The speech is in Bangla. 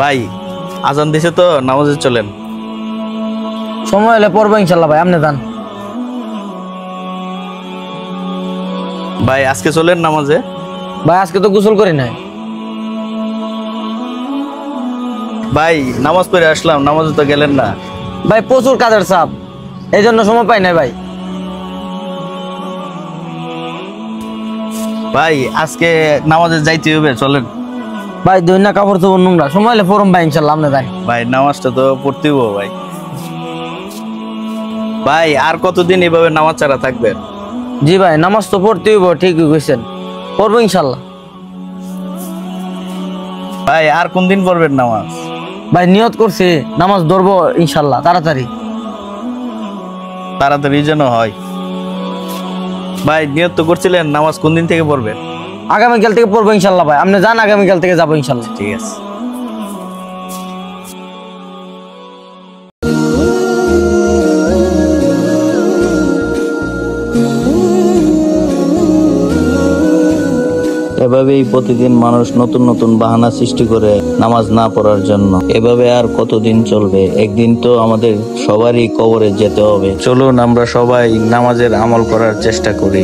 ভাই আজান দিছে তো নামাজে চলেন। সময় হলে পড়বো ইনশাল্লাহ ভাই, আপনি যান। ভাই আজকে চলেন নামাজে। ভাই আজকে তো গোসল করি নাই। ভাই নামাজ পড়ে আসলাম, নামাজে তো গেলেন না। ভাই প্রচুর কাজের চাপ, এই জন্য সময় পাই নাই ভাই। ভাই আজকে নামাজে যাইতে হবে, চলেন। ভাই দৈন্য কাপড় চোপড় নোংরা, সময় হলে পড়ম ভাই ইনশাল্লাহ, আপনি যান। ভাই নামাজটা তো পড়তেই হবে ভাই। ভাই আর কতদিন এভাবে নামাজ ছাড়া থাকবেন? জি ভাই, নামাজ তো পড়তেই হইব, ঠিকই কইছেন, পড়বো ইনশাল্লাহ। ভাই আর কোন দিন পড়বেন নামাজ? ভাই নিয়ত করছি নামাজ ধরবো ইনশাল্লাহ, তাড়াতাড়ি। তাড়াতাড়ি যেন হয়। ভাই নিয়ত তো করছিলেন, নামাজ কোন দিন থেকে পড়বেন? আগামীকাল থেকে পড়বো ইনশাল্লাহ ভাই, আপনি যান, আগামীকাল থেকে যাবো ইনশাল্লাহ। ঠিক আছে। এভাবেই প্রতিদিন মানুষ নতুন নতুন বাহানা সৃষ্টি করে নামাজ না পড়ার জন্য। এভাবে আর কতদিন চলবে? একদিন তো আমাদের সবারই কবরে যেতে হবে। চলুন আমরা সবাই নামাজের আমল করার চেষ্টা করি।